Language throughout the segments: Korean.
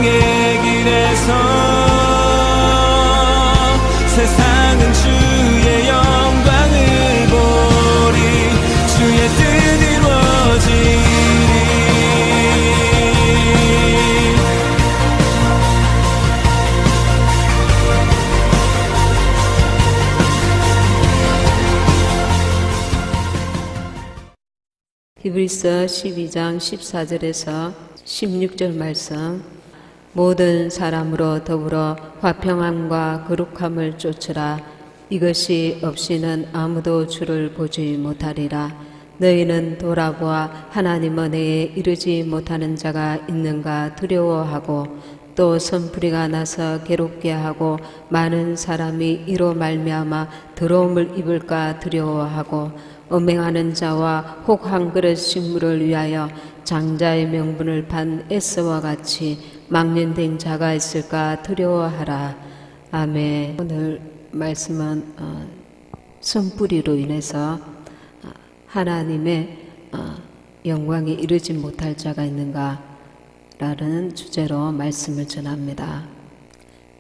생명의 길에서 세상은 주의 영광을 보리 주의 뜻 이루어지리. 히브리서 12장 14절에서 16절 말씀. 모든 사람으로 더불어 화평함과 거룩함을 쫓으라. 이것이 없이는 아무도 주를 보지 못하리라. 너희는 돌아보아 하나님 은혜에 이르지 못하는 자가 있는가 두려워하고 또 선풀이가 나서 괴롭게 하고 많은 사람이 이로 말미암아 더러움을 입을까 두려워하고 음행하는 자와 혹 한 그릇 식물을 위하여 장자의 명분을 판 에서와 같이 망령된 자가 있을까 두려워하라. 아멘. 오늘 말씀은 선뿌리로 인해서 하나님의 영광에 이르지 못할 자가 있는가 라는 주제로 말씀을 전합니다.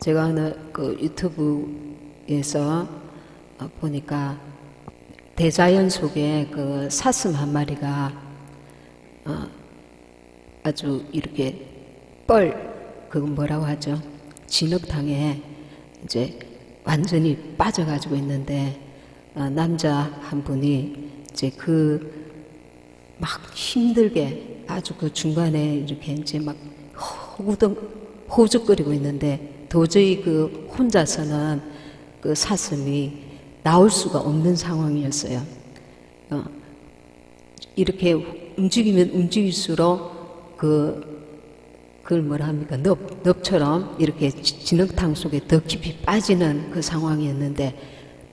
제가 어느 유튜브에서 보니까 대자연 속에 그 사슴 한 마리가 아주 이렇게 그건 뭐라고 하죠? 진흙탕에 이제 완전히 빠져가지고 있는데 남자 한 분이 이제 막 힘들게 아주 그 중간에 이렇게 이제 막 호적거리고 있는데 도저히 그 혼자서는 그 사슴이 나올 수가 없는 상황이었어요. 이렇게 움직이면 움직일수록 그걸 뭐라 합니까? 넙처럼 이렇게 진흙탕 속에 더 깊이 빠지는 그 상황이었는데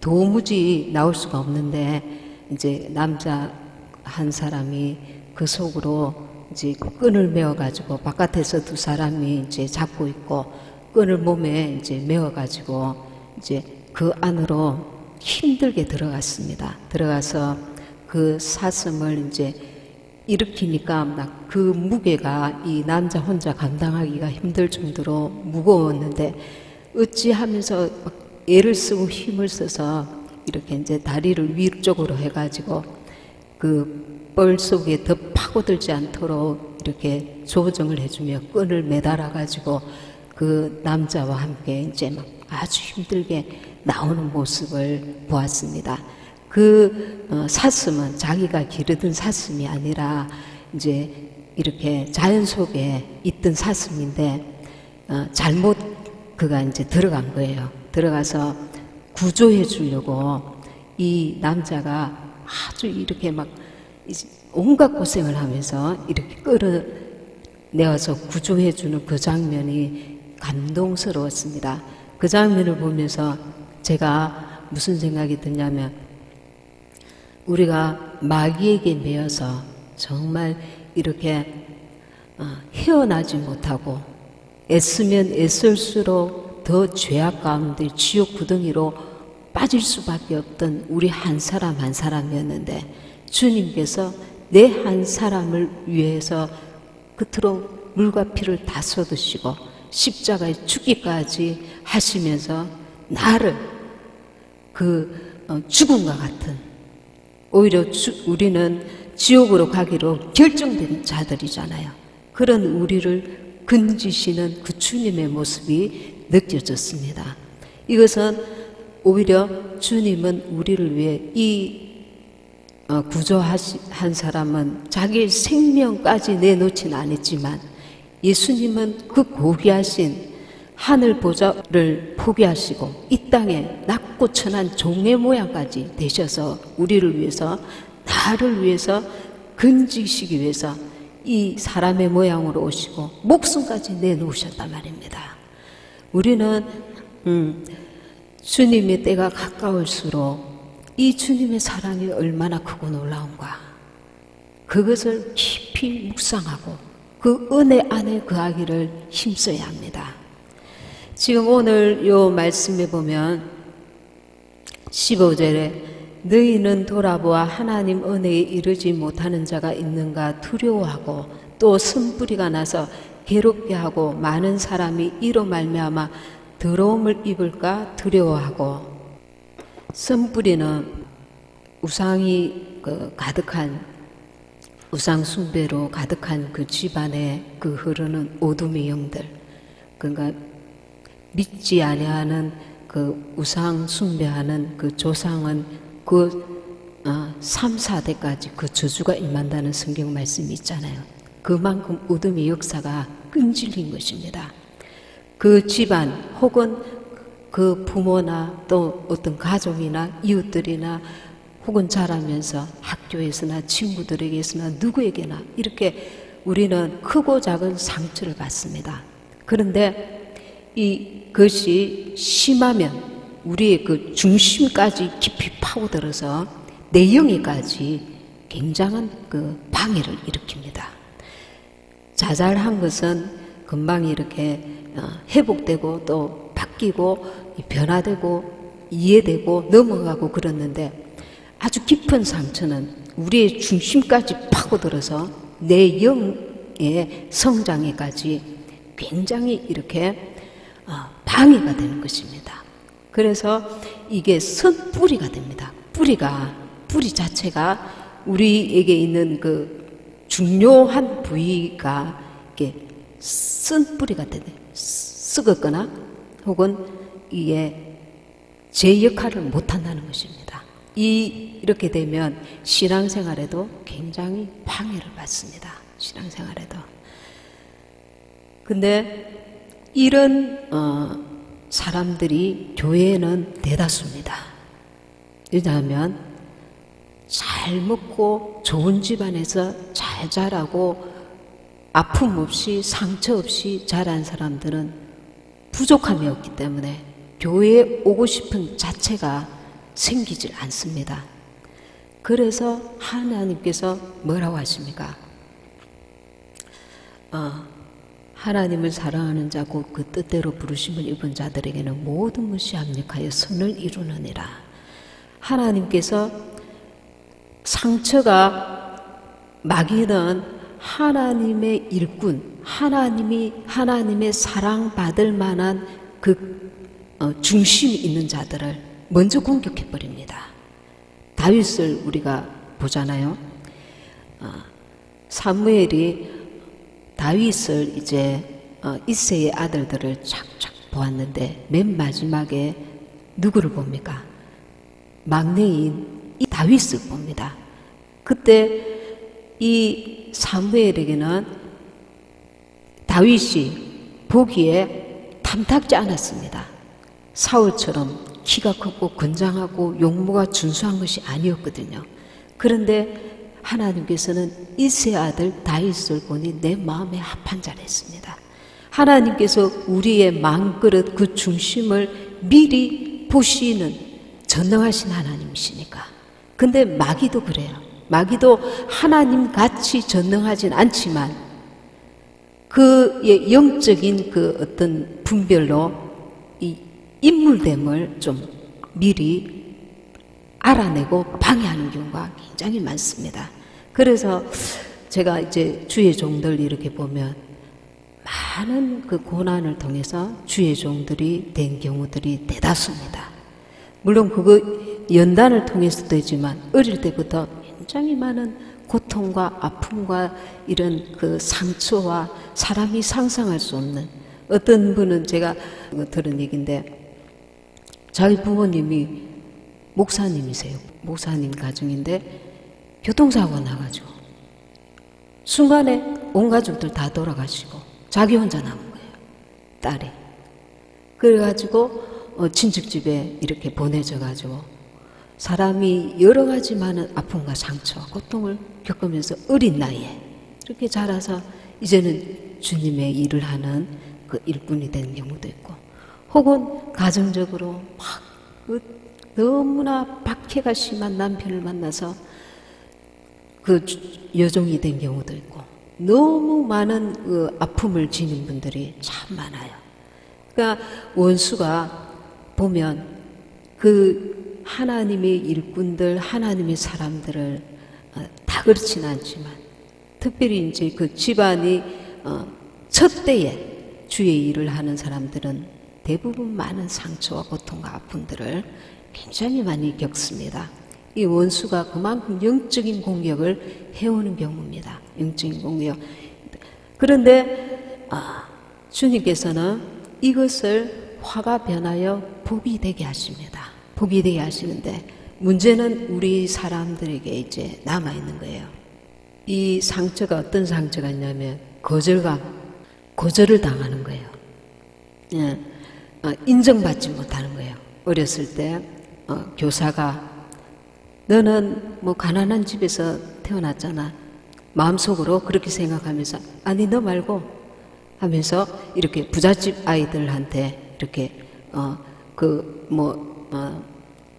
도무지 나올 수가 없는데 이제 남자 한 사람이 그 속으로 이제 끈을 메어가지고 바깥에서 두 사람이 이제 잡고 있고 끈을 몸에 이제 메어가지고 이제 그 안으로 힘들게 들어갔습니다. 들어가서 그 사슴을 이제 일으키니까 막 그 무게가 이 남자 혼자 감당하기가 힘들 정도로 무거웠는데 어찌하면서 막 애를 쓰고 힘을 써서 이렇게 이제 다리를 위쪽으로 해가지고 그 뻘 속에 더 파고들지 않도록 이렇게 조정을 해주며 끈을 매달아 가지고 그 남자와 함께 이제 막 아주 힘들게 나오는 모습을 보았습니다. 그 사슴은 자기가 기르던 사슴이 아니라 이제 이렇게 자연 속에 있던 사슴인데 잘못 그가 이제 들어간 거예요. 들어가서 구조해 주려고 이 남자가 아주 이렇게 막 온갖 고생을 하면서 이렇게 끌어내어서 구조해 주는 그 장면이 감동스러웠습니다. 그 장면을 보면서 제가 무슨 생각이 드냐면 우리가 마귀에게 매여서 정말 이렇게 헤어나지 못하고 애쓰면 애쓸수록 더 죄악 가운데 지옥 구덩이로 빠질 수밖에 없던 우리 한 사람 한 사람이었는데 주님께서 내 한 사람을 위해서 끝으로 물과 피를 다 쏟으시고 십자가에 죽기까지 하시면서 나를 죽음과 같은 오히려 우리는 지옥으로 가기로 결정된 자들이잖아요. 그런 우리를 건지시는 그 주님의 모습이 느껴졌습니다. 이것은 오히려 주님은 우리를 위해 이 구조한 사람은 자기의 생명까지 내놓지는 않았지만 예수님은 그 고귀하신 하늘 보좌를 포기하시고 이 땅에 낮고 천한 종의 모양까지 되셔서 우리를 위해서 나를 위해서 건지시기 위해서 이 사람의 모양으로 오시고 목숨까지 내놓으셨단 말입니다. 우리는 주님의 때가 가까울수록 이 주님의 사랑이 얼마나 크고 놀라운가 그것을 깊이 묵상하고 그 은혜 안에 거하기를 힘써야 합니다. 지금 오늘 요 말씀에 보면 15절에 너희는 돌아보아 하나님 은혜에 이르지 못하는 자가 있는가 두려워하고 또 쓴뿌리가 나서 괴롭게 하고 많은 사람이 이로 말미암아 더러움을 입을까 두려워하고, 선뿌리는 우상이 가득한, 우상 숭배로 가득한 그 집안에 그 흐르는 어둠의 영들, 그러니까 믿지 아니하는 그 우상 숭배하는 그 조상은 그 3, 4대까지 그 저주가 임한다는 성경 말씀이 있잖아요. 그만큼 어둠의 역사가 끈질긴 것입니다. 그 집안 혹은 그 부모나 또 어떤 가족이나 이웃들이나 혹은 자라면서 학교에서나 친구들에게서나 누구에게나 이렇게 우리는 크고 작은 상처를 받습니다. 그런데 이것이 심하면 우리의 그 중심까지 깊이 파고들어서 내영에까지 굉장한 그 방해를 일으킵니다. 자잘한 것은 금방 이렇게 회복되고 또 바뀌고 변화되고 이해되고 넘어가고 그러는데, 아주 깊은 상처는 우리의 중심까지 파고들어서 내 영의 성장에까지 굉장히 이렇게 방해가 되는 것입니다. 그래서 이게 선뿌리가 됩니다. 뿌리 자체가 우리에게 있는 그 중요한 부위가 이게 쓴 뿌리가 되네. 썩었거나 혹은 이게 제 역할을 못한다는 것입니다. 이렇게 되면 신앙생활에도 굉장히 방해를 받습니다. 신앙생활에도. 근데 이런 사람들이 교회에는 대다수입니다. 왜냐하면 잘 먹고 좋은 집안에서 잘 자라고 아픔 없이 상처 없이 자란 사람들은 부족함이 없기 때문에 교회에 오고 싶은 자체가 생기질 않습니다. 그래서 하나님께서 뭐라고 하십니까? 하나님을 사랑하는 자고 그 뜻대로 부르심을 입은 자들에게는 모든 것이 합력하여 선을 이루느니라. 하나님께서 상처가, 마귀는 하나님의 일꾼, 하나님의 사랑받을 만한 그 중심이 있는 자들을 먼저 공격해버립니다. 다윗을 우리가 보잖아요. 사무엘이 다윗을 이제 이새의 아들들을 착착 보았는데 맨 마지막에 누구를 봅니까? 막내인 이 다윗을 봅니다. 그때 이 사무엘에게는 다윗이 보기에 탐탁지 않았습니다. 사울처럼 키가 컸고 건장하고 용모가 준수한 것이 아니었거든요. 그런데 하나님께서는 이새의 아들 다윗을 보니 내 마음에 합한 자라 했습니다. 하나님께서 우리의 마음그릇 그 중심을 미리 보시는 전능하신 하나님이시니까. 근데 마귀도 그래요. 마귀도 하나님같이 전능하진 않지만 그의 영적인 그 어떤 분별로 이 인물됨을 좀 미리 알아내고 방해하는 경우가 굉장히 많습니다. 그래서 제가 이제 주의 종들 이렇게 보면 많은 그 고난을 통해서 주의 종들이 된 경우들이 대다수입니다. 물론 그거 연단을 통해서도 되지만 어릴 때부터 굉장히 많은 고통과 아픔과 이런 그 상처와 사람이 상상할 수 없는, 어떤 분은 제가 들은 얘기인데 자기 부모님이 목사님이세요. 목사님 가정인데 교통사고가 나가지고 순간에 온 가족들 다 돌아가시고 자기 혼자 남은 거예요. 딸이. 그래가지고 친척집에 이렇게 보내져가지고 사람이 여러 가지 많은 아픔과 상처, 고통을 겪으면서 어린 나이에 이렇게 자라서 이제는 주님의 일을 하는 그 일꾼이 된 경우도 있고, 혹은 가정적으로 막 너무나 박해가 심한 남편을 만나서 그 여종이 된 경우도 있고, 너무 많은 그 아픔을 지닌 분들이 참 많아요. 그러니까 원수가 보면 그 하나님의 일꾼들, 하나님의 사람들을 다 그렇지는 않지만 특별히 이제 그 집안이 첫 때에 주의 일을 하는 사람들은 대부분 많은 상처와 고통과 아픔들을 굉장히 많이 겪습니다. 이 원수가 그만큼 영적인 공격을 해오는 경우입니다. 영적인 공격. 그런데 주님께서는 이것을 화가 변하여 복이 되게 하십니다. 복이 되게 하시는데 문제는 우리 사람들에게 이제 남아있는 거예요. 이 상처가 어떤 상처가 있냐면 거절감, 거절을 당하는 거예요. 예. 인정받지 못하는 거예요. 어렸을 때 교사가 너는 뭐 가난한 집에서 태어났잖아. 마음속으로 그렇게 생각하면서 아니 너 말고 하면서 이렇게 부잣집 아이들한테 이렇게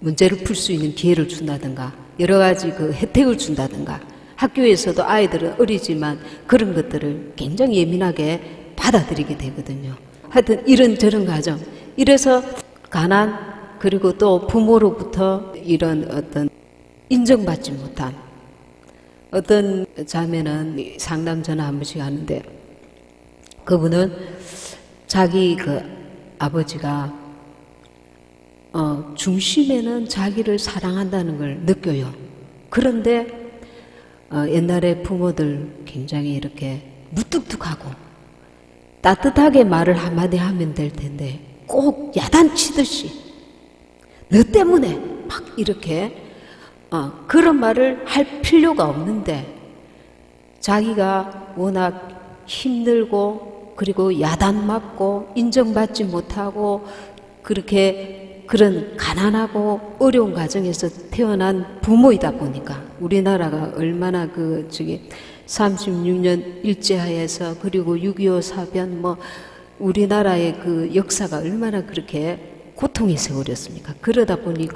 문제를 풀 수 있는 기회를 준다든가 여러 가지 그 혜택을 준다든가 학교에서도 아이들은 어리지만 그런 것들을 굉장히 예민하게 받아들이게 되거든요. 하여튼 이런저런 과정. 이래서 가난 그리고 또 부모로부터 이런 어떤 인정받지 못한 어떤 자매는 상담 전화 한 번씩 하는데 그분은 자기 그 아버지가 중심에는 자기를 사랑한다는 걸 느껴요. 그런데 옛날에 부모들 굉장히 이렇게 무뚝뚝하고 따뜻하게 말을 한마디 하면 될 텐데 꼭 야단치듯이 너 때문에 막 이렇게 그런 말을 할 필요가 없는데 자기가 워낙 힘들고 그리고 야단맞고 인정받지 못하고 그렇게 그런 가난하고 어려운 가정에서 태어난 부모이다 보니까 우리나라가 얼마나 36년 일제하에서 그리고 6.25 사변 우리나라의 그 역사가 얼마나 그렇게 고통의 세월이었습니까? 그러다 보니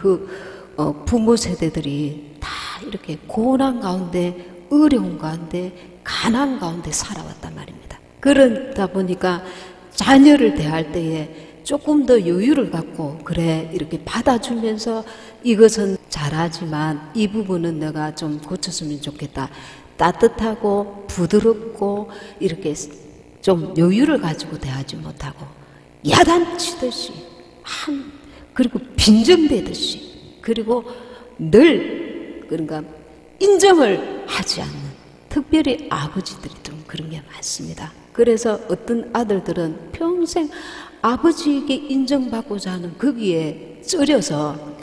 부모 세대들이 다 이렇게 고난 가운데 어려운 가운데 가난 가운데 살아왔단 말입니다. 그러다 보니까 자녀를 대할 때에 조금 더 여유를 갖고 그래 이렇게 받아주면서 이것은 잘하지만 이 부분은 내가 좀 고쳤으면 좋겠다. 따뜻하고 부드럽고 이렇게 좀 여유를 가지고 대하지 못하고 야단치듯이 그리고 빈정대듯이 그리고 늘 그러니까 인정을 하지 않는 특별히 아버지들이 좀 그런 게 많습니다. 그래서 어떤 아들들은 평생 아버지에게 인정받고자 하는 거기에 쩔여서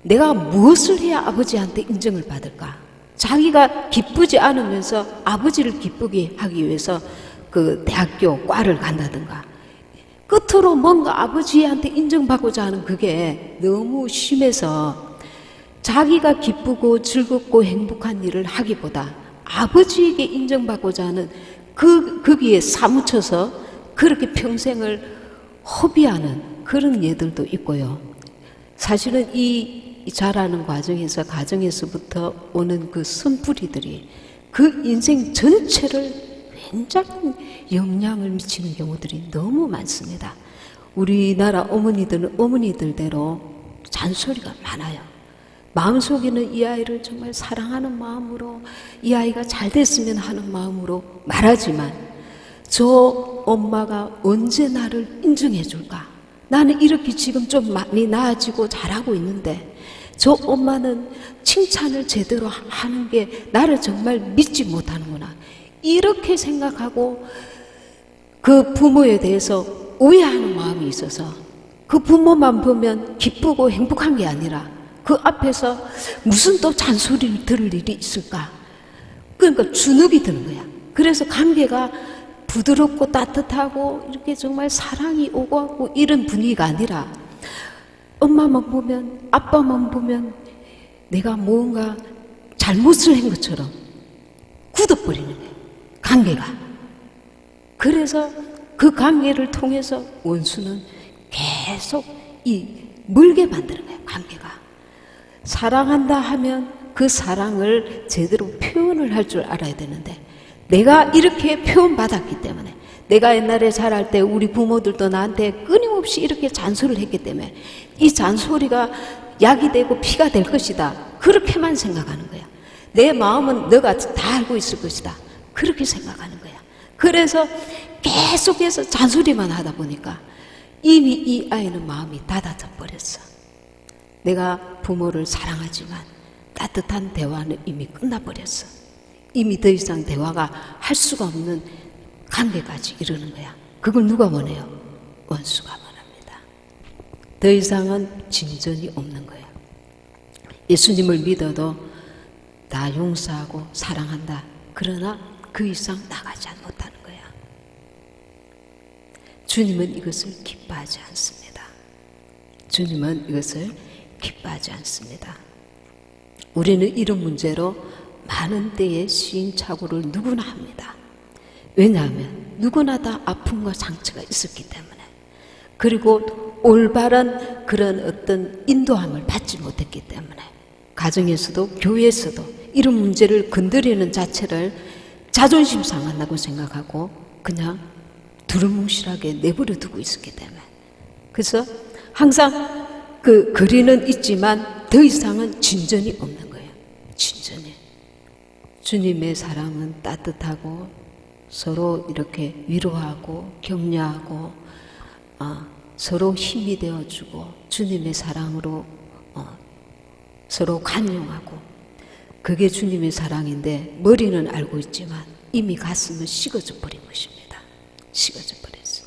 내가 무엇을 해야 아버지한테 인정을 받을까? 자기가 기쁘지 않으면서 아버지를 기쁘게 하기 위해서 그 대학교 과를 간다든가 끝으로 뭔가 아버지한테 인정받고자 하는 그게 너무 심해서 자기가 기쁘고 즐겁고 행복한 일을 하기보다 아버지에게 인정받고자 하는 거기에 사무쳐서 그렇게 평생을 허비하는 그런 예들도 있고요. 사실은 이 자라는 과정에서 가정에서부터 오는 그 선풀이들이 그 인생 전체를 굉장히 영향을 미치는 경우들이 너무 많습니다. 우리나라 어머니들은 어머니들대로 잔소리가 많아요. 마음속에는 이 아이를 정말 사랑하는 마음으로 이 아이가 잘 됐으면 하는 마음으로 말하지만 저 엄마가 언제 나를 인정해 줄까? 나는 이렇게 지금 좀 많이 나아지고 잘하고 있는데 저 엄마는 칭찬을 제대로 하는 게 나를 정말 믿지 못하는구나. 이렇게 생각하고 그 부모에 대해서 오해하는 마음이 있어서 그 부모만 보면 기쁘고 행복한 게 아니라 그 앞에서 무슨 또 잔소리를 들을 일이 있을까? 그러니까 주눅이 드는 거야. 그래서 관계가 부드럽고 따뜻하고 이렇게 정말 사랑이 오고 가고 이런 분위기가 아니라 엄마만 보면 아빠만 보면 내가 뭔가 잘못을 한 것처럼 굳어버리는 거예요. 관계가. 그래서 그 관계를 통해서 원수는 계속 멀게 만드는 거예요. 관계가. 사랑한다 하면 그 사랑을 제대로 표현을 할 줄 알아야 되는데 내가 이렇게 표현받았기 때문에 내가 옛날에 자랄 때 우리 부모들도 나한테 끊임없이 이렇게 잔소리를 했기 때문에 이 잔소리가 약이 되고 피가 될 것이다. 그렇게만 생각하는 거야. 내 마음은 너가 다 알고 있을 것이다. 그렇게 생각하는 거야. 그래서 계속해서 잔소리만 하다 보니까 이미 이 아이는 마음이 닫아져 버렸어. 내가 부모를 사랑하지만 따뜻한 대화는 이미 끝나버렸어. 이미 더 이상 대화가 할 수가 없는 관계까지 이르는 거야. 그걸 누가 원해요? 원수가 원합니다. 더 이상은 진전이 없는 거예요. 예수님을 믿어도 다 용서하고 사랑한다. 그러나 그 이상 나가지 못하는 거야. 주님은 이것을 기뻐하지 않습니다. 주님은 이것을 기뻐하지 않습니다. 우리는 이런 문제로 많은 때의 시행착오를 누구나 합니다. 왜냐하면 누구나 다 아픔과 상처가 있었기 때문에, 그리고 올바른 그런 어떤 인도함을 받지 못했기 때문에, 가정에서도 교회에서도 이런 문제를 건드리는 자체를 자존심 상한다고 생각하고 그냥 두루뭉실하게 내버려 두고 있었기 때문에, 그래서 항상 그 거리는 있지만 더 이상은 진전이 없는 거예요. 진전이. 주님의 사랑은 따뜻하고 서로 이렇게 위로하고 격려하고 서로 힘이 되어주고 주님의 사랑으로 서로 관용하고, 그게 주님의 사랑인데 머리는 알고 있지만 이미 가슴은 식어져 버린 것입니다. 식어져 버렸어.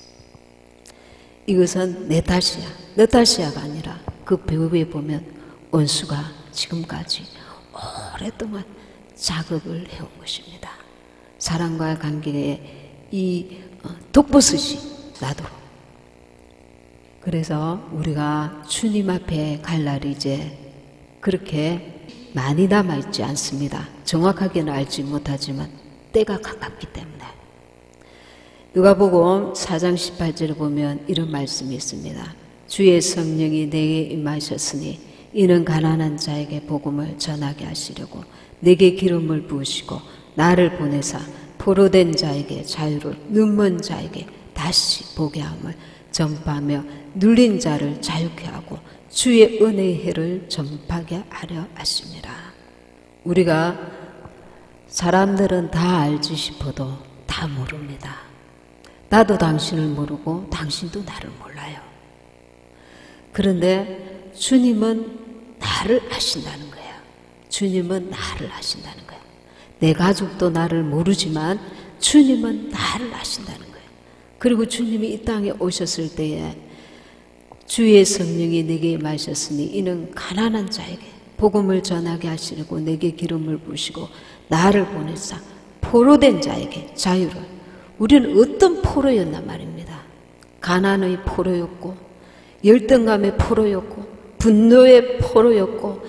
이것은 내 탓이야, 너 탓이야가 아니라 그 배우에 보면 원수가 지금까지 오랫동안 작업을 해온 것입니다. 사랑과의 관계에 이 독버섯이 나도록. 그래서 우리가 주님 앞에 갈 날이 이제 그렇게 많이 남아있지 않습니다. 정확하게는 알지 못하지만 때가 가깝기 때문에. 누가복음 4장 18절을 보면 이런 말씀이 있습니다. 주의 성령이 내게 임하셨으니 이는 가난한 자에게 복음을 전하게 하시려고 내게 기름을 부으시고 나를 보내사 포로된 자에게 자유를, 눈먼 자에게 다시 보게 함을 전파하며 눌린 자를 자유케 하고 주의 은혜의 해를 전파하게 하려 하심이라. 우리가 사람들은 다 알지 싶어도 다 모릅니다. 나도 당신을 모르고 당신도 나를 몰라요. 그런데 주님은 나를 아신다는 거예요. 주님은 나를 아신다는 거예요. 내 가족도 나를 모르지만 주님은 나를 아신다는 거예요. 그리고 주님이 이 땅에 오셨을 때에 주의 성령이 내게 임하셨으니 이는 가난한 자에게 복음을 전하게 하시려고 내게 기름을 부으시고 나를 보내사 포로된 자에게 자유를. 우리는 어떤 포로였단 말입니다. 가난의 포로였고 열등감의 포로였고 분노의 포로였고,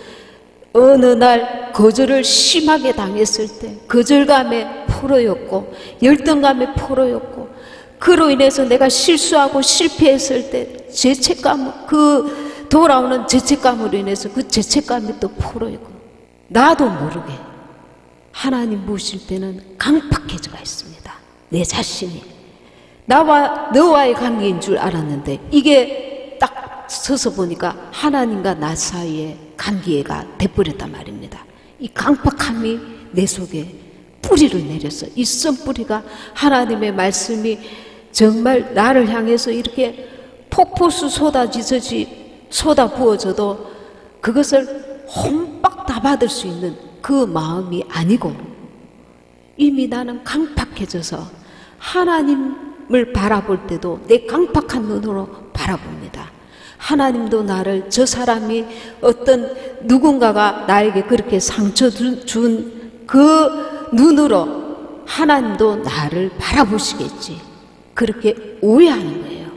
어느 날 거절을 심하게 당했을 때 거절감의 포로였고 열등감의 포로였고, 그로 인해서 내가 실수하고 실패했을 때 죄책감, 그 돌아오는 죄책감으로 인해서 그 죄책감이 또 포로이고, 나도 모르게 하나님 보실 때는 강팍해져가 있습니다. 내 자신이 나와 너와의 관계인 줄 알았는데 이게 딱 서서 보니까 하나님과 나 사이에 관계가 돼버렸단 말입니다. 이 강팍함이 내 속에 뿌리를 내렸어. 이 썬뿌리가 하나님의 말씀이 정말 나를 향해서 이렇게 폭포수 쏟아지듯이 쏟아 부어져도 그것을 홈박 다 받을 수 있는 그 마음이 아니고, 이미 나는 강팍해져서 하나님을 바라볼 때도 내 강팍한 눈으로 바라봅니다. 하나님도 나를, 저 사람이 어떤 누군가가 나에게 그렇게 상처 준 그 눈으로 하나님도 나를 바라보시겠지, 그렇게 오해하는 거예요.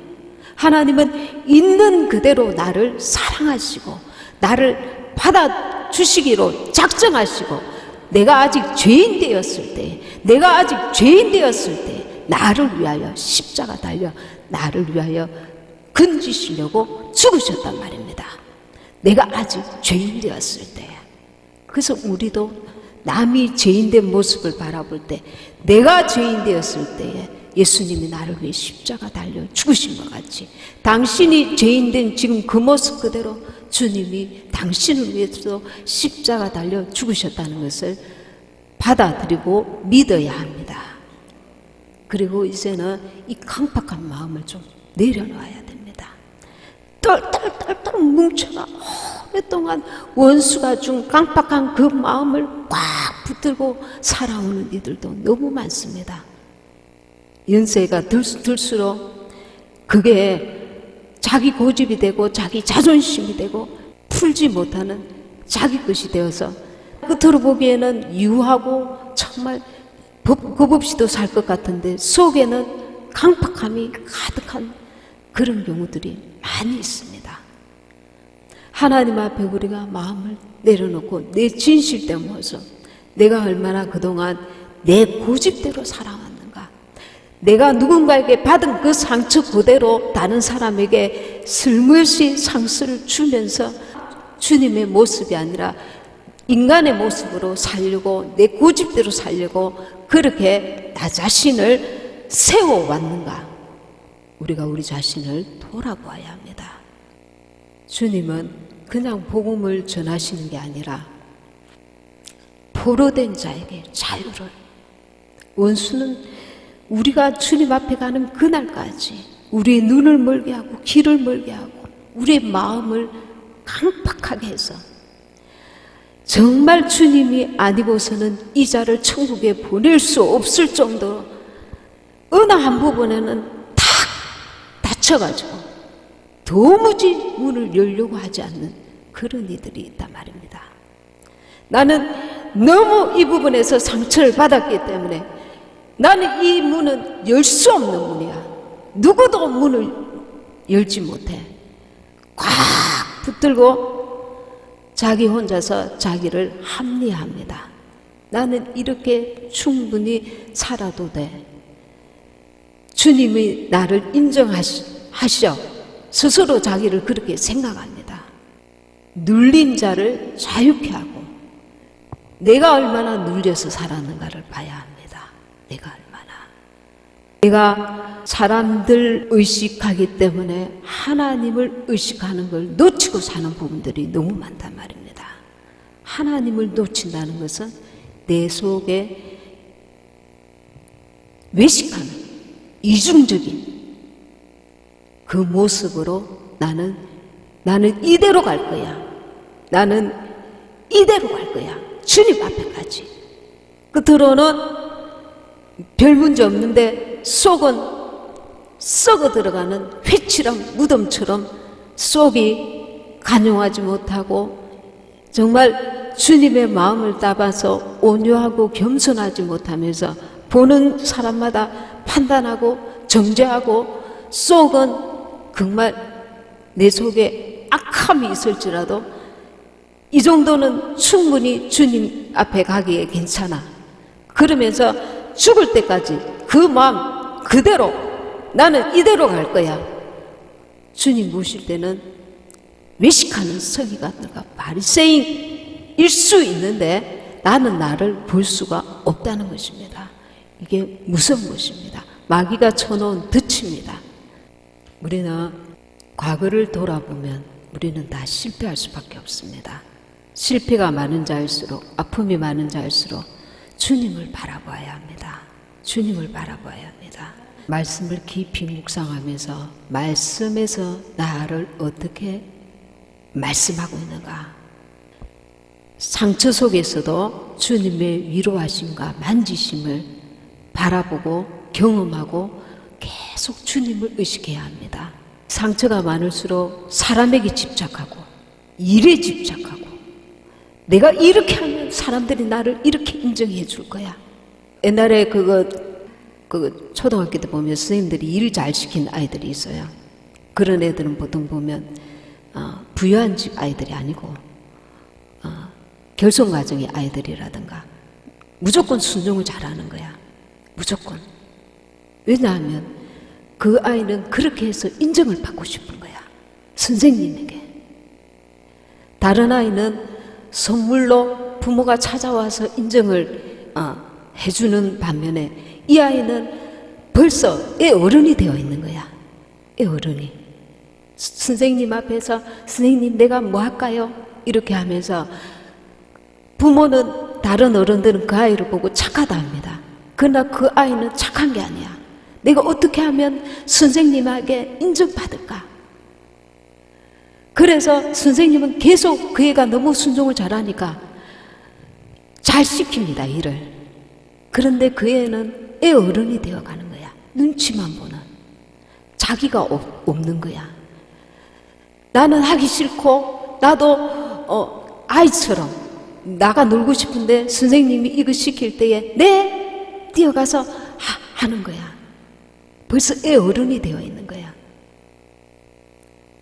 하나님은 있는 그대로 나를 사랑하시고 나를 받아주시기로 작정하시고, 내가 아직 죄인 되었을 때, 내가 아직 죄인 되었을 때 나를 위하여 십자가 달려 나를 위하여 건지시려고 죽으셨단 말입니다. 내가 아직 죄인 되었을 때. 그래서 우리도 남이 죄인된 모습을 바라볼 때, 내가 죄인 되었을 때에 예수님이 나를 위해 십자가 달려 죽으신 것 같이, 당신이 죄인된 지금 그 모습 그대로 주님이 당신을 위해서 십자가 달려 죽으셨다는 것을 받아들이고 믿어야 합니다. 그리고 이제는 이 강팍한 마음을 좀 내려놔야 됩니다. 똘똘똘똘 뭉쳐라. 오랫동안 원수가 준 강팍한 그 마음을 꽉 붙들고 살아오는 이들도 너무 많습니다. 연세가 들수록 그게 자기 고집이 되고 자기 자존심이 되고 풀지 못하는 자기 것이 되어서 겉으로 보기에는 유하고 정말 겁 없이도 살 것 같은데 속에는 강팍함이 가득한 그런 경우들이 많이 있습니다. 하나님 앞에 우리가 마음을 내려놓고 내 진실대 모습, 내가 얼마나 그동안 내 고집대로 살아왔는가, 내가 누군가에게 받은 그 상처 그대로 다른 사람에게 슬며시 상처를 주면서 주님의 모습이 아니라 인간의 모습으로 살려고, 내 고집대로 살려고 그렇게 나 자신을 세워왔는가. 우리가 우리 자신을 돌아보아야 합니다. 주님은 그냥 복음을 전하시는 게 아니라 포로된 자에게 자유를, 원수는 우리가 주님 앞에 가는 그날까지 우리의 눈을 멀게 하고 귀를 멀게 하고 우리의 마음을 강팍하게 해서 정말 주님이 아니고서는 이 자를 천국에 보낼 수 없을 정도로 어느 한 부분에는 탁 닫혀가지고 도무지 문을 열려고 하지 않는 그런 이들이 있단 말입니다. 나는 너무 이 부분에서 상처를 받았기 때문에 나는 이 문은 열 수 없는 문이야. 누구도 문을 열지 못해. 꽉 붙들고 자기 혼자서 자기를 합리화합니다. 나는 이렇게 충분히 살아도 돼. 주님이 나를 인정하시죠. 스스로 자기를 그렇게 생각합니다. 눌린 자를 자유케 하고 내가 얼마나 눌려서 살았는가를 봐야 합니다. 내가 사람들 의식하기 때문에 하나님을 의식하는 걸 놓치고 사는 부분들이 너무 많단 말입니다. 하나님을 놓친다는 것은 내 속에 외식하는 이중적인 그 모습으로 나는 이대로 갈 거야. 나는 이대로 갈 거야. 주님 앞에까지. 겉으로는 별 문제 없는데 속은 썩어 들어가는 회칠한 무덤처럼 속이 간용하지 못하고 정말 주님의 마음을 따봐서 온유하고 겸손하지 못하면서 보는 사람마다 판단하고 정죄하고 속은 정말 내 속에 악함이 있을지라도 이 정도는 충분히 주님 앞에 가기에 괜찮아. 그러면서 죽을 때까지 그 마음 그대로 나는 이대로 갈 거야. 주님 모실 때는 외식하는 서기관들과 바리새인일 수 있는데 나는 나를 볼 수가 없다는 것입니다. 이게 무서운 것입니다. 마귀가 쳐놓은 덫입니다. 우리는 과거를 돌아보면 우리는 다 실패할 수밖에 없습니다. 실패가 많은 자일수록, 아픔이 많은 자일수록 주님을 바라봐야 합니다. 주님을 바라봐야 합니다. 말씀을 깊이 묵상하면서 말씀에서 나를 어떻게 말씀하고 있는가. 상처 속에서도 주님의 위로하심과 만지심을 바라보고 경험하고 계속 주님을 의식해야 합니다. 상처가 많을수록 사람에게 집착하고 일에 집착하고 내가 이렇게 하면 사람들이 나를 이렇게 인정해 줄 거야. 옛날에 그거 초등학교 때 보면 선생님들이 일 잘 시킨 아이들이 있어요. 그런 애들은 보통 보면 부유한 집 아이들이 아니고 결손가정의 아이들이라든가 무조건 순종을 잘하는 거야. 무조건. 왜냐하면 그 아이는 그렇게 해서 인정을 받고 싶은 거야. 선생님에게. 다른 아이는 선물로 부모가 찾아와서 인정을 해주는 반면에 이 아이는 벌써 애 어른이 되어 있는 거야. 애 어른이. 선생님 앞에서 선생님 내가 뭐 할까요? 이렇게 하면서 부모는 다른 어른들은 그 아이를 보고 착하다 합니다. 그러나 그 아이는 착한 게 아니야. 내가 어떻게 하면 선생님에게 인정받을까? 그래서 선생님은 계속 그 애가 너무 순종을 잘하니까 잘 시킵니다, 일을. 그런데 그 애는 애 어른이 되어가는 거야. 눈치만 보는. 자기가 없는 거야. 나는 하기 싫고 나도 아이처럼 나가 놀고 싶은데 선생님이 이거 시킬 때에 네! 뛰어가서 하는 거야. 벌써 애 어른이 되어 있는 거야.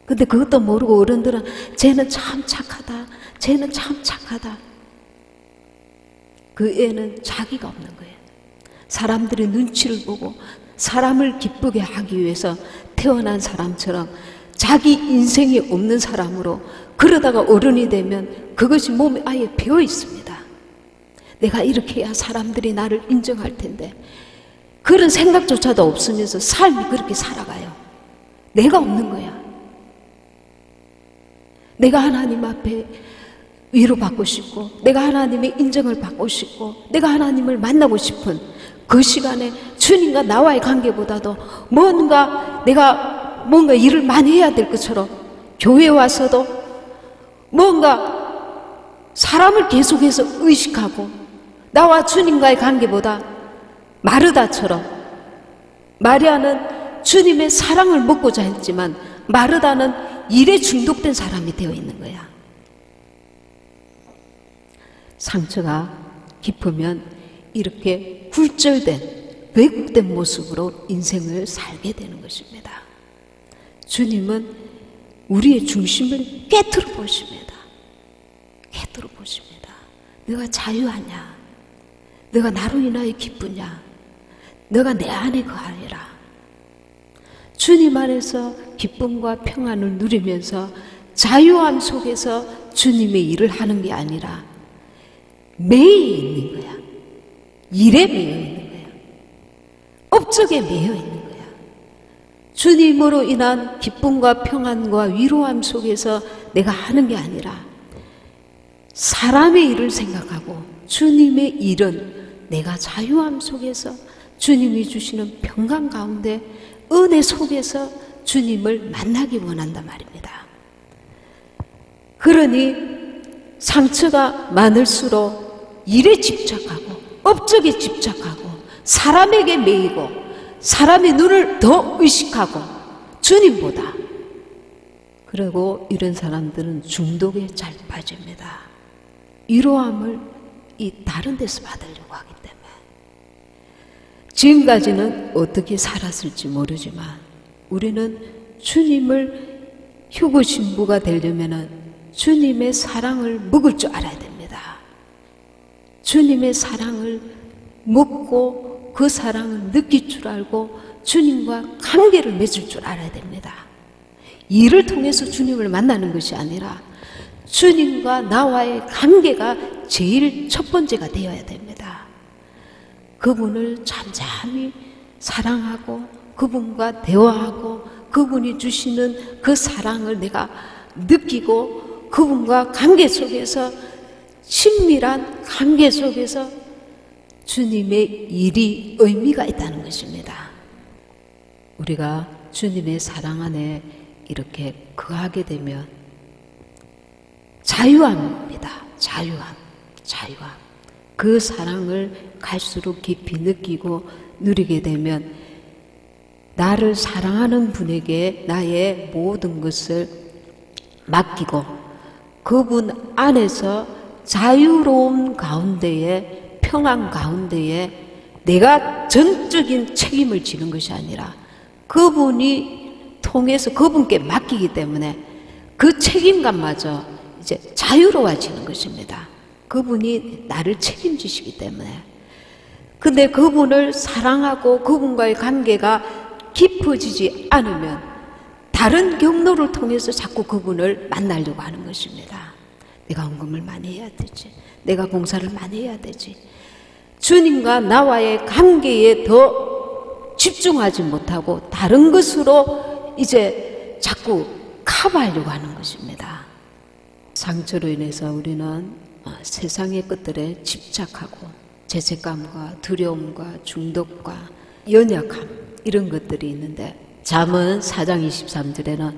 근데 그것도 모르고 어른들은 쟤는 참 착하다. 쟤는 참 착하다. 그 애는 자기가 없는 거예요. 사람들의 눈치를 보고 사람을 기쁘게 하기 위해서 태어난 사람처럼 자기 인생이 없는 사람으로 그러다가 어른이 되면 그것이 몸에 아예 배어 있습니다. 내가 이렇게 해야 사람들이 나를 인정할 텐데 그런 생각조차도 없으면서 삶이 그렇게 살아가요. 내가 없는 거야. 내가 하나님 앞에 위로받고 싶고 내가 하나님의 인정을 받고 싶고 내가 하나님을 만나고 싶은 그 시간에 주님과 나와의 관계보다도 내가 뭔가 일을 많이 해야 될 것처럼 교회에 와서도 뭔가 사람을 계속해서 의식하고 나와 주님과의 관계보다 마르다처럼 마리아는 주님의 사랑을 먹고자 했지만 마르다는 일에 중독된 사람이 되어 있는 거야. 상처가 깊으면 이렇게 굴절된 왜곡된 모습으로 인생을 살게 되는 것입니다. 주님은 우리의 중심을 깨트려 보십니다. 깨트려 보십니다. 너가 자유하냐? 너가 나로 인하여 기쁘냐? 너가 내 안에 거하리라. 주님 안에서 기쁨과 평안을 누리면서 자유함 속에서 주님의 일을 하는 게 아니라 매여 있는 거야. 일에 매여 있는 거야. 업적에 매여 있는 거야. 주님으로 인한 기쁨과 평안과 위로함 속에서 내가 하는 게 아니라 사람의 일을 생각하고 주님의 일은 내가 자유함 속에서 주님이 주시는 평강 가운데 은혜 속에서 주님을 만나기 원한단 말입니다. 그러니 상처가 많을수록 일에 집착하고 업적에 집착하고 사람에게 매이고 사람의 눈을 더 의식하고 주님보다 그리고 이런 사람들은 중독에 잘 빠집니다. 위로함을 이 다른 데서 받으려고 하기 때문에 지금까지는 어떻게 살았을지 모르지만 우리는 주님을 휴거 신부가 되려면 주님의 사랑을 먹을 줄 알아야 됩니다. 주님의 사랑을 먹고 그 사랑을 느낄 줄 알고 주님과 관계를 맺을 줄 알아야 됩니다. 일을 통해서 주님을 만나는 것이 아니라 주님과 나와의 관계가 제일 첫 번째가 되어야 됩니다. 그분을 잠잠히 사랑하고 그분과 대화하고 그분이 주시는 그 사랑을 내가 느끼고 그분과 관계 속에서 친밀한 관계 속에서 주님의 일이 의미가 있다는 것입니다. 우리가 주님의 사랑 안에 이렇게 거하게 되면 자유함입니다. 자유함. 그 사랑을 갈수록 깊이 느끼고 누리게 되면 나를 사랑하는 분에게 나의 모든 것을 맡기고 그분 안에서 자유로운 가운데에 평안 가운데에 내가 전적인 책임을 지는 것이 아니라 그분이 통해서 그분께 맡기기 때문에 그 책임감마저 이제 자유로워지는 것입니다. 그분이 나를 책임지시기 때문에. 근데 그분을 사랑하고 그분과의 관계가 깊어지지 않으면 다른 경로를 통해서 자꾸 그분을 만나려고 하는 것입니다. 내가 헌금을 많이 해야 되지. 내가 봉사를 많이 해야 되지. 주님과 나와의 관계에 더 집중하지 못하고 다른 것으로 이제 자꾸 커버하려고 하는 것입니다. 상처로 인해서 우리는 세상의 것들에 집착하고 죄책감과 두려움과 중독과 연약함 이런 것들이 있는데 잠언 4장 23절에는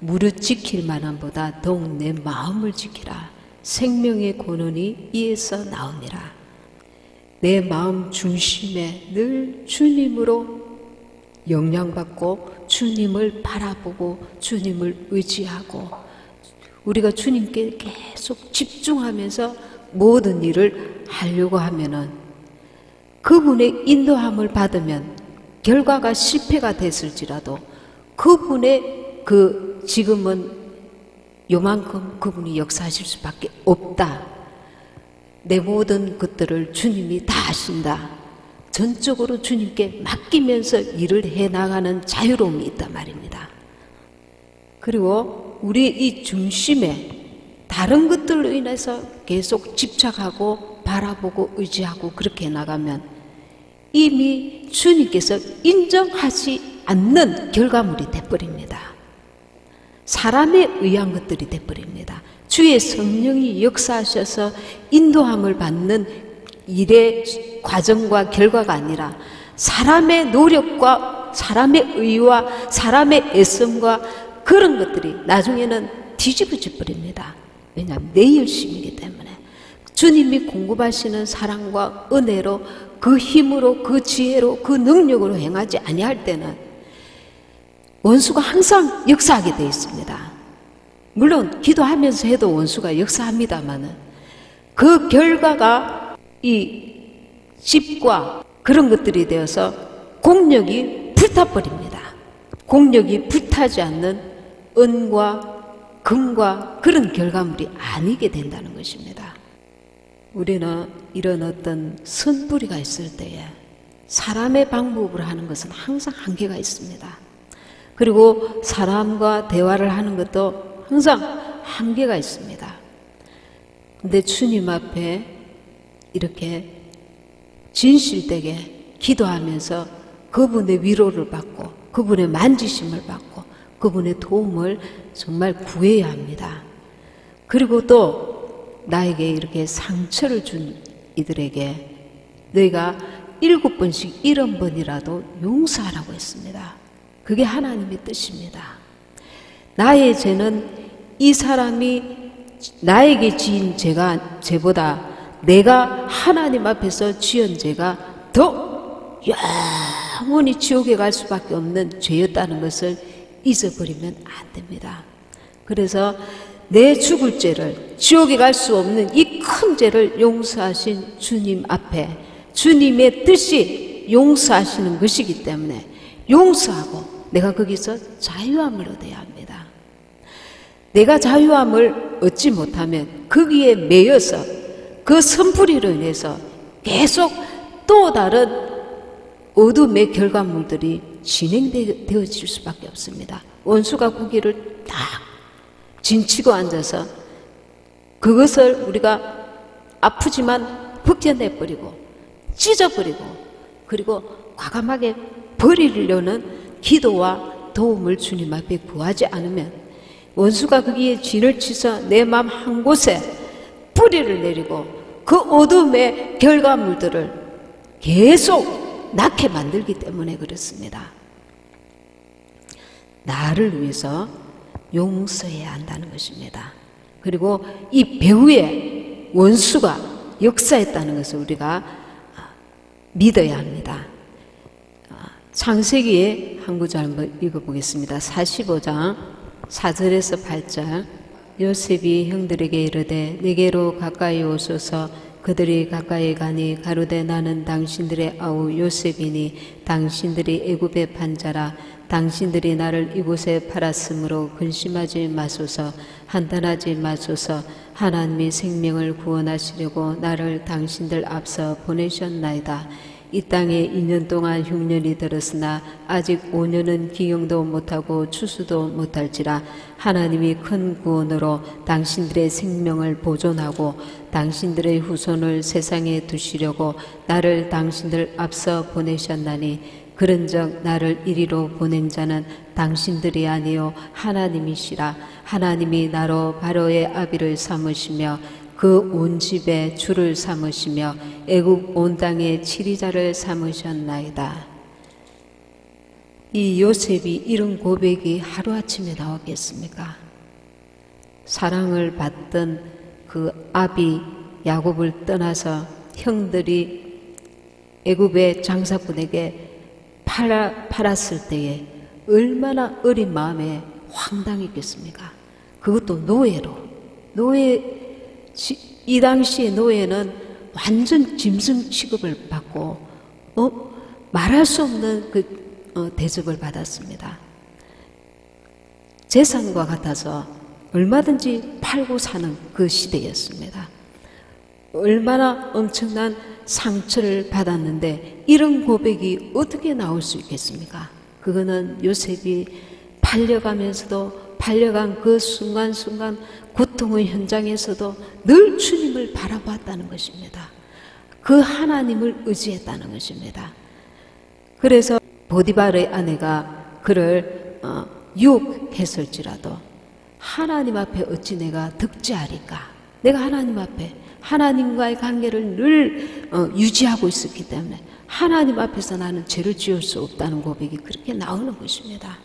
무릇 지킬 만함보다 더욱 내 마음을 지키라. 생명의 권원이 이에서 나오니라. 내 마음 중심에 늘 주님으로 영향받고 주님을 바라보고 주님을 의지하고 우리가 주님께 계속 집중하면서 모든 일을 하려고 하면은 그분의 인도함을 받으면 결과가 실패가 됐을지라도 그분의 지금은 요만큼 그분이 역사하실 수밖에 없다. 내 모든 것들을 주님이 다 하신다. 전적으로 주님께 맡기면서 일을 해나가는 자유로움이 있단 말입니다. 그리고 우리 이 중심에 다른 것들로 인해서 계속 집착하고 바라보고 의지하고 그렇게 나가면 이미 주님께서 인정하지 않는 결과물이 돼버립니다. 사람에 의한 것들이 돼버립니다. 주의 성령이 역사하셔서 인도함을 받는 일의 과정과 결과가 아니라 사람의 노력과 사람의 의와 사람의 애씀과 그런 것들이 나중에는 뒤집어져 버립니다. 왜냐하면 내 열심이기 때문에 주님이 공급하시는 사랑과 은혜로 그 힘으로 그 지혜로 그 능력으로 행하지 아니할 때는 원수가 항상 역사하게 되어 있습니다. 물론 기도하면서 해도 원수가 역사합니다마는 그 결과가 이 집과 그런 것들이 되어서 공력이 불타버립니다. 공력이 불타지 않는 은과 금과 그런 결과물이 아니게 된다는 것입니다. 우리는 이런 어떤 선뿌리가 있을 때에 사람의 방법으로 하는 것은 항상 한계가 있습니다. 그리고 사람과 대화를 하는 것도 항상 한계가 있습니다. 근데 주님 앞에 이렇게 진실되게 기도하면서 그분의 위로를 받고 그분의 만지심을 받고 그분의 도움을 정말 구해야 합니다. 그리고 또 나에게 이렇게 상처를 준 이들에게 너희가 7번씩 70번이라도 용서하라고 했습니다. 그게 하나님의 뜻입니다. 나의 죄는 이 사람이 나에게 지은 죄보다 내가 하나님 앞에서 지은 죄가 더 영원히 지옥에 갈 수밖에 없는 죄였다는 것을 잊어버리면 안 됩니다. 그래서 내 죽을 죄를 지옥에 갈 수 없는 이 큰 죄를 용서하신 주님 앞에 주님의 뜻이 용서하시는 것이기 때문에 용서하고 내가 거기서 자유함을 얻어야 합니다. 내가 자유함을 얻지 못하면 거기에 매여서 그 선풀이로 인해서 계속 또 다른 어둠의 결과물들이 진행되어질 수밖에 없습니다. 원수가 고기를 딱 진치고 앉아서 그것을 우리가 아프지만 벗겨내버리고 찢어버리고 그리고 과감하게 버리려는 기도와 도움을 주님 앞에 구하지 않으면 원수가 거기에 진을 치서 내 마음 한 곳에 뿌리를 내리고 그 어둠의 결과물들을 계속 낳게 만들기 때문에 그렇습니다. 나를 위해서 용서해야 한다는 것입니다. 그리고 이 배후에 원수가 역사했다는 것을 우리가 믿어야 합니다. 창세기의 한 구절 한번 읽어보겠습니다. 45장 4절에서 8절. 요셉이 형들에게 이르되 내게로 가까이 오소서. 그들이 가까이 가니 가로되 나는 당신들의 아우 요셉이니 당신들이 애굽의 판자라. 당신들이 나를 이곳에 팔았으므로 근심하지 마소서. 한탄하지 마소서. 하나님이 생명을 구원하시려고 나를 당신들 앞서 보내셨나이다. 이 땅에 2년 동안 흉년이 들었으나 아직 5년은 기경도 못하고 추수도 못할지라. 하나님이 큰 구원으로 당신들의 생명을 보존하고 당신들의 후손을 세상에 두시려고 나를 당신들 앞서 보내셨나니 그런즉 나를 이리로 보낸 자는 당신들이 아니요 하나님이시라. 하나님이 나로 바로의 아비를 삼으시며 그 온 집에 주를 삼으시며 애굽 온 땅에 치리자를 삼으셨나이다. 이 요셉이 이런 고백이 하루아침에 나왔겠습니까? 사랑을 받던 그 아비 야곱을 떠나서 형들이 애굽의 장사꾼에게 팔았을 때에 얼마나 어린 마음에 황당했겠습니까? 그것도 노예로. 이 당시에 노예는 완전 짐승 취급을 받고 말할 수 없는 대접을 받았습니다. 재산과 같아서 얼마든지 팔고 사는 그 시대였습니다. 얼마나 엄청난 상처를 받았는데 이런 고백이 어떻게 나올 수 있겠습니까? 그거는 요셉이 팔려간 그 순간순간 고통의 현장에서도 늘 주님을 바라봤다는 것입니다. 그 하나님을 의지했다는 것입니다. 그래서 보디발의 아내가 그를 유혹했을지라도 하나님 앞에 어찌 내가 득지하리까? 내가 하나님 앞에 하나님과의 관계를 늘 유지하고 있었기 때문에 하나님 앞에서 나는 죄를 지을 수 없다는 고백이 그렇게 나오는 것입니다.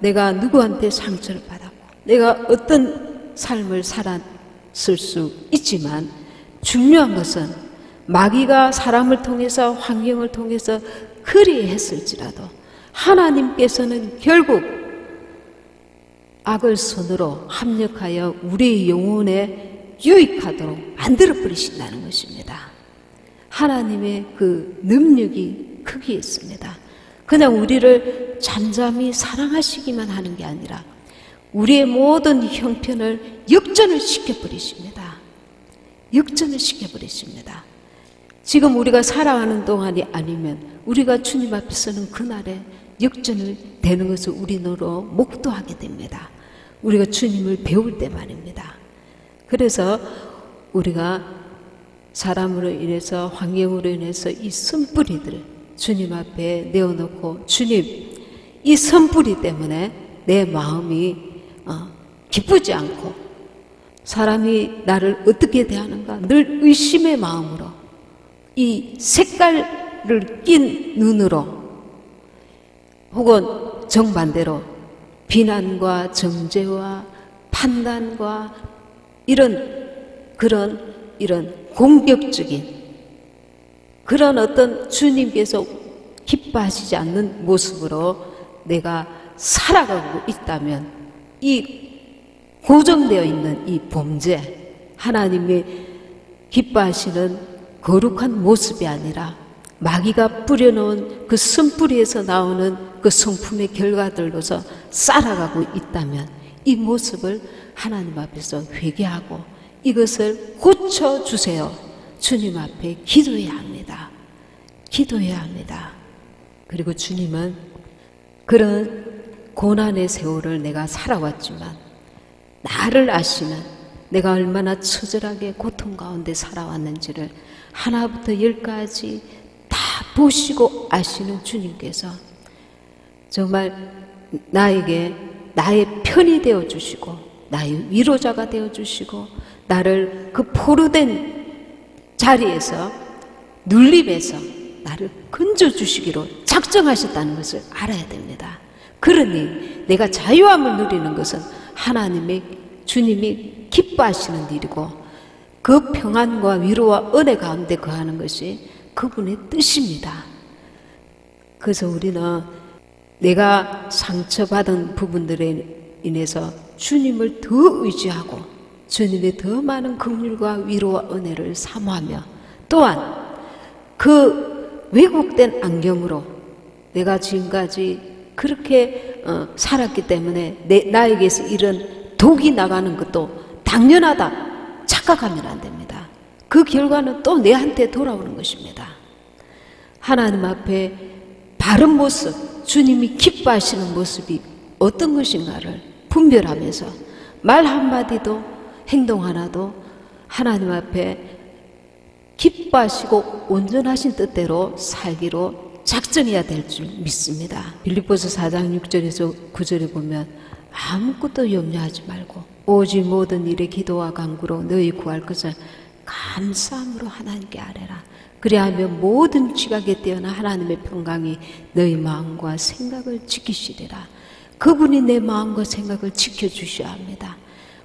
내가 누구한테 상처를 받았고 내가 어떤 삶을 살았을 수 있지만 중요한 것은 마귀가 사람을 통해서 환경을 통해서 그리 했을지라도 하나님께서는 결국 악을 손으로 합력하여 우리의 영혼에 유익하도록 만들어 버리신다는 것입니다. 하나님의 그 능력이 크게 있습니다. 그냥 우리를 잠잠히 사랑하시기만 하는 게 아니라 우리의 모든 형편을 역전을 시켜버리십니다. 역전을 시켜버리십니다. 지금 우리가 살아가는 동안이 아니면 우리가 주님 앞에 서는 그날에 역전을 되는 것을 우리로 목도하게 됩니다. 우리가 주님을 배울 때 말입니다. 그래서 우리가 사람으로 인해서 환경으로 인해서 이 선뿌리들을 주님 앞에 내어놓고 주님 이 선뿌리 때문에 내 마음이 기쁘지 않고 사람이 나를 어떻게 대하는가 늘 의심의 마음으로 이 색깔을 낀 눈으로 혹은 정반대로 비난과 정죄와 판단과 이런 공격적인 그런 어떤 주님께서 기뻐하시지 않는 모습으로 내가 살아가고 있다면 이 고정되어 있는 이 범죄 하나님이 기뻐하시는 거룩한 모습이 아니라 마귀가 뿌려놓은 그 선뿌리에서 나오는 그 성품의 결과들로서 살아가고 있다면 이 모습을 하나님 앞에서 회개하고 이것을 고쳐주세요. 주님 앞에 기도해야 합니다. 기도해야 합니다. 그리고 주님은 그런 고난의 세월을 내가 살아왔지만 나를 아시는 내가 얼마나 처절하게 고통 가운데 살아왔는지를 하나부터 열까지 다 보시고 아시는 주님께서 정말 나에게 나의 편이 되어주시고 나의 위로자가 되어주시고 나를 그 포로된 자리에서 눌림에서 나를 건져주시기로 작정하셨다는 것을 알아야 됩니다. 그러니 내가 자유함을 누리는 것은 하나님의 주님이 기뻐하시는 일이고 그 평안과 위로와 은혜 가운데 거하는 것이 그분의 뜻입니다. 그래서 우리는 내가 상처받은 부분들에 인해서 주님을 더 의지하고 주님의 더 많은 긍휼과 위로와 은혜를 사모하며 또한 그 왜곡된 안경으로 내가 지금까지 그렇게 살았기 때문에 나에게서 이런 독이 나가는 것도 당연하다 착각하면 안 됩니다. 그 결과는 또 내한테 돌아오는 것입니다. 하나님 앞에 바른 모습, 주님이 기뻐하시는 모습이 어떤 것인가를 분별하면서 말 한마디도 행동 하나도 하나님 앞에 기뻐하시고 온전하신 뜻대로 살기로 작정해야 될 줄 믿습니다. 빌립보서 4장 6절에서 9절에 보면 아무것도 염려하지 말고 오직 모든 일에 기도와 간구로 너희 구할 것을 감사함으로 하나님께 아뢰라. 그리하면 모든 지각에 뛰어난 하나님의 평강이 너희 마음과 생각을 지키시리라. 그분이 내 마음과 생각을 지켜주셔야 합니다.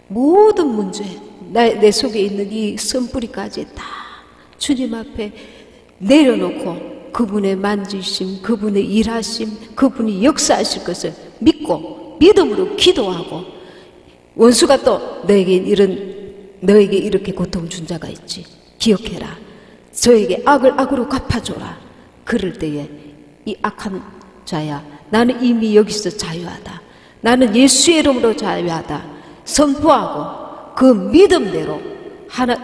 모든 문제, 내 속에 있는 이 선뿌리까지 다 주님 앞에 내려놓고 그분의 만지심, 그분의 일하심, 그분이 역사하실 것을 믿고 믿음으로 기도하고, 원수가 또 너에게 이렇게 고통 준 자가 있지, 기억해라. 저에게 악을 악으로 갚아줘라. 그럴 때에 이 악한 자야, 나는 이미 여기서 자유하다, 나는 예수의 이름으로 자유하다 선포하고 그 믿음대로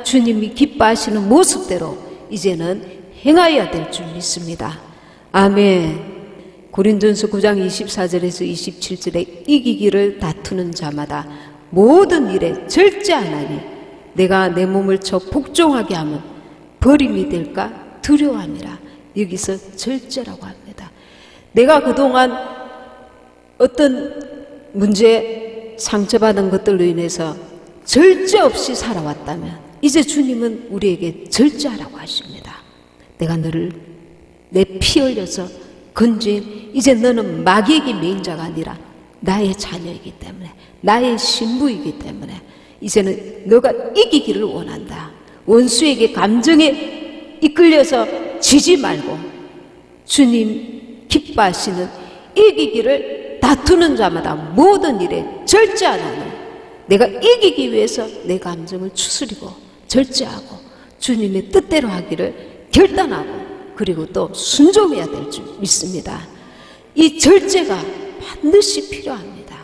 주님이 기뻐하시는 모습대로 이제는 행하여야 될 줄 믿습니다. 아멘. 고린도전서 9장 24절에서 27절에 이기기를 다투는 자마다 모든 일에 절제하나니 내가 내 몸을 쳐 복종하게 하면 버림이 될까 두려워함이라. 여기서 절제라고 합니다. 내가 그동안 어떤 문제 상처받은 것들로 인해서 절제 없이 살아왔다면 이제 주님은 우리에게 절제하라고 하십니다. 내가 너를 내 피 흘려서 건진, 이제 너는 마귀에게 메인 자가 아니라 나의 자녀이기 때문에, 나의 신부이기 때문에 이제는 너가 이기기를 원한다. 원수에게 감정에 이끌려서 지지 말고 주님 기뻐하시는 이기기를 다투는 자마다 모든 일에 절제하노니 내가 이기기 위해서 내 감정을 추스리고 절제하고 주님의 뜻대로 하기를 결단하고 그리고 또 순종해야 될 줄 믿습니다. 이 절제가 반드시 필요합니다.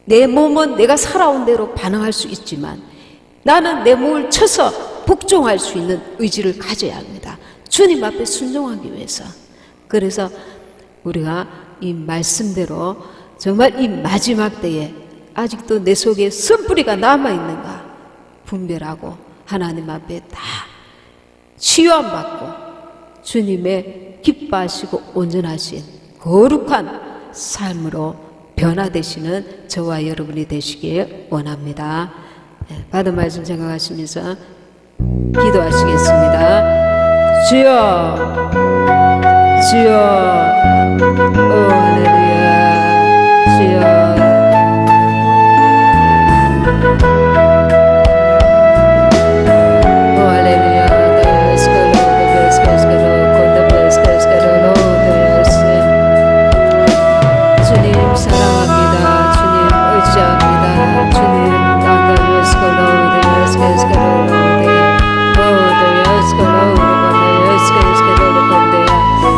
내 몸은 내가 살아온 대로 반응할 수 있지만 나는 내 몸을 쳐서 복종할 수 있는 의지를 가져야 합니다. 주님 앞에 순종하기 위해서. 그래서 우리가 이 말씀대로 정말 이 마지막 때에 아직도 내 속에 선뿌리가 남아있는가 분별하고 하나님 앞에 다 치유함 받고 주님의 기뻐하시고 온전하신 거룩한 삶으로 변화되시는 저와 여러분이 되시길 원합니다. 받은 말씀 생각하시면서 기도하시겠습니다. 주여, 주여, 오 할렐루야, 주여.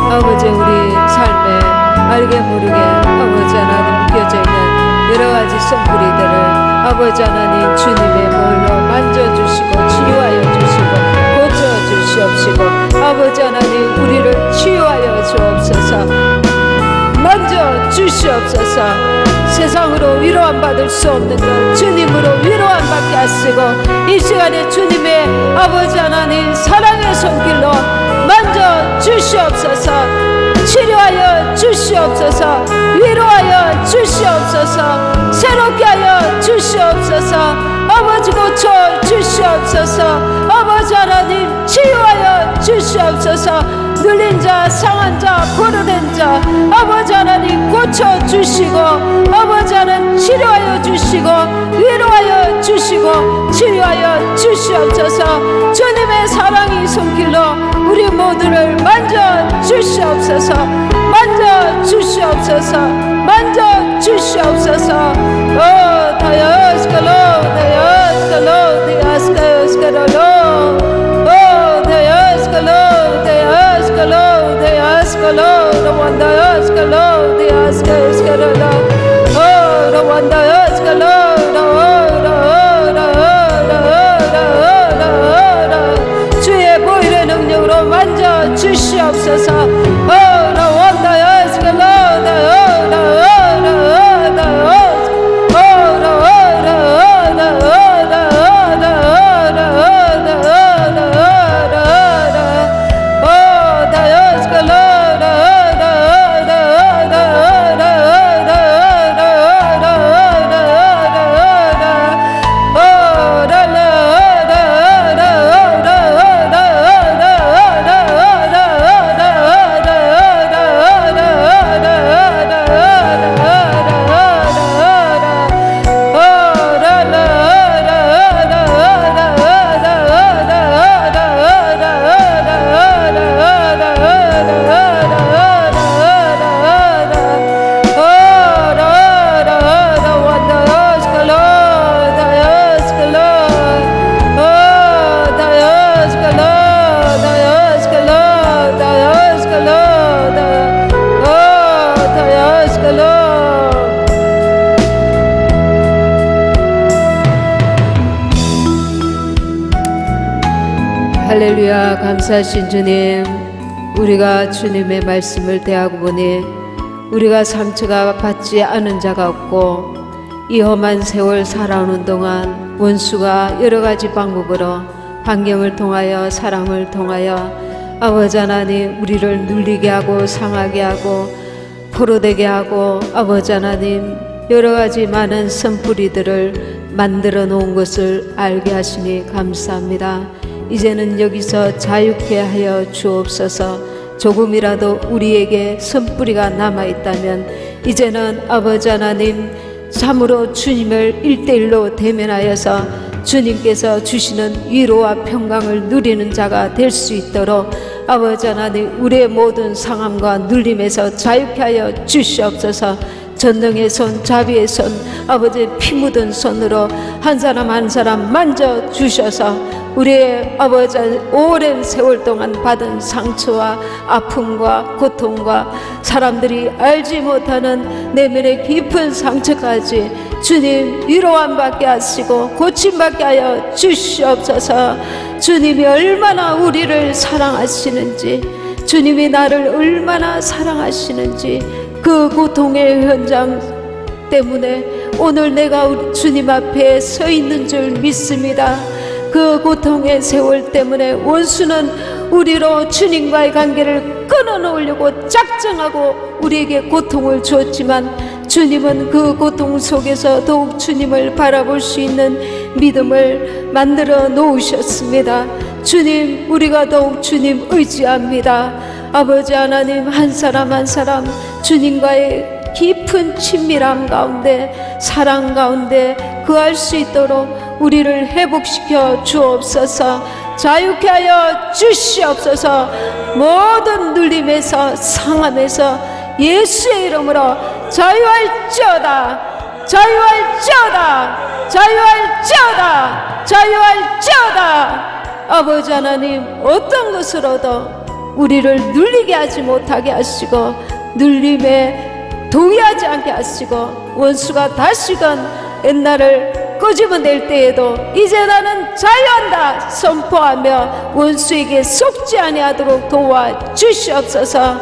아버지, 우리 삶에 알게 모르게 아버지 하나님 묶여져 있는 여러 가지 선뿌리들을 아버지 하나님 주님의 볼로 만져주시고 치유하여 주시고 고쳐주시옵시고 아버지 하나님 우리를 치유하여 주옵소서. 만져 주시옵소서. 세상으로 위로함 받을 수 없는 것 주님으로 위로함 받게 하시고 이 시간에 주님의 아버지 하나님 사랑의 손길로 만져 주시옵소서. 치료하여 주시옵소서. 위로하여 주시옵소서. 새롭게 하여 주시옵소서. 아버지 고쳐 주시옵소서. 아버지 하나님 치유하여 주시옵소서. 눌린 자, 상한 자, 버려된 자 아버지 하나님 고쳐주시고 아버지 하나님 치료하여 주시고 위로하여 주시고 치유하여 주시옵소서. 주님의 사랑이 손길로 우리 모두를 만져 주시옵소서. 만져 주시옵소서. 만져 주시옵소서. 오 다야스칼로 다야스칼로 다야스칼로 오 다야스칼로 Hello, they ask hello, the one they ask hello, they ask hello, oh, the one they ask hello, 주의 보혈의 능력으로 만져 주시옵소서. Oh, the one they ask hello, the 할렐루야. 감사하신 주님, 우리가 주님의 말씀을 대하고 보니 우리가 상처가 받지 않은 자가 없고 이 험한 세월 살아오는 동안 원수가 여러 가지 방법으로 환경을 통하여 사람을 통하여 아버지 하나님 우리를 눌리게 하고 상하게 하고 포로되게 하고 아버지 하나님 여러 가지 많은 선뿌리들을 만들어 놓은 것을 알게 하시니 감사합니다. 이제는 여기서 자유케 하여 주옵소서. 조금이라도 우리에게 선뿌리가 남아있다면 이제는 아버지 하나님 참으로 주님을 1:1로 대면하여서 주님께서 주시는 위로와 평강을 누리는 자가 될 수 있도록 아버지 하나님 우리의 모든 상함과 눌림에서 자유케 하여 주시옵소서. 전능의 손, 자비의 손, 아버지의 피 묻은 손으로 한 사람 한 사람 만져주셔서 우리의 아버지 오랜 세월 동안 받은 상처와 아픔과 고통과 사람들이 알지 못하는 내면의 깊은 상처까지 주님 위로함 받게 하시고 고침 받게 하여 주시옵소서. 주님이 얼마나 우리를 사랑하시는지, 주님이 나를 얼마나 사랑하시는지 그 고통의 현장 때문에 오늘 내가 주님 앞에 서 있는 줄 믿습니다. 그 고통의 세월 때문에 원수는 우리로 주님과의 관계를 끊어놓으려고 작정하고 우리에게 고통을 주었지만 주님은 그 고통 속에서 더욱 주님을 바라볼 수 있는 믿음을 만들어 놓으셨습니다. 주님, 우리가 더욱 주님 의지합니다. 아버지 하나님, 한 사람 한 사람 주님과의 깊은 친밀함 가운데 사랑 가운데 거할 수 있도록 우리를 회복시켜 주옵소서. 자유케 하여 주시옵소서. 모든 눌림에서 상함에서 예수의 이름으로 자유할지어다, 자유할지어다, 자유할지어다, 자유할지어다. 아버지 하나님, 어떤 것으로도 우리를 눌리게 하지 못하게 하시고 눌림에 동의하지 않게 하시고 원수가 다시금 옛날을 끄집어낼 때에도 이제 나는 자유한다 선포하며 원수에게 속지 아니하도록 도와주시옵소서.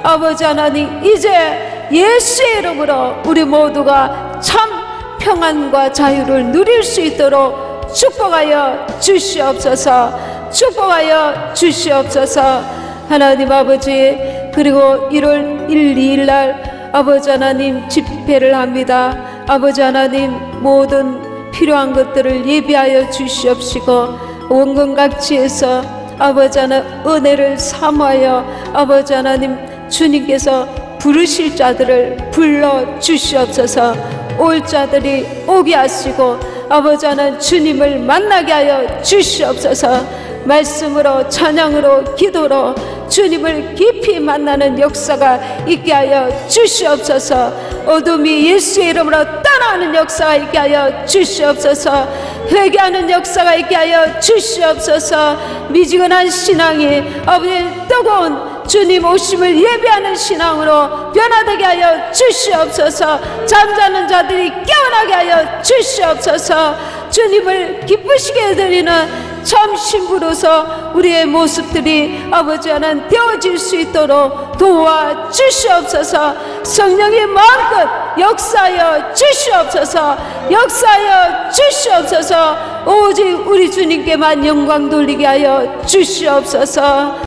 아버지 하나님, 이제 예수의 이름으로 우리 모두가 참 평안과 자유를 누릴 수 있도록 축복하여 주시옵소서. 축복하여 주시옵소서. 하나님 아버지, 그리고 1월 1, 2일 날 아버지 하나님 집회를 합니다. 아버지 하나님 모든 필요한 것들을 예비하여 주시옵시고 원근각지에서 아버지 하나님 은혜를 사모하여 아버지 하나님 주님께서 부르실 자들을 불러 주시옵소서. 올 자들이 오게 하시고 아버지 하나님 주님을 만나게 하여 주시옵소서. 말씀으로 찬양으로 기도로 주님을 깊이 만나는 역사가 있게 하여 주시옵소서. 어둠이 예수의 이름으로 떠나는 역사가 있게 하여 주시옵소서. 회개하는 역사가 있게 하여 주시옵소서. 미지근한 신앙이 아버지 뜨거운 주님 오심을 예비하는 신앙으로 변화되게 하여 주시옵소서. 잠자는 자들이 깨어나게 하여 주시옵소서. 주님을 기쁘시게 해드리는 참 신부로서 우리의 모습들이 아버지 하나님 되어질 수 있도록 도와주시옵소서. 성령이 마음껏 역사하여 주시옵소서. 역사하여 주시옵소서. 오직 우리 주님께만 영광 돌리게 하여 주시옵소서.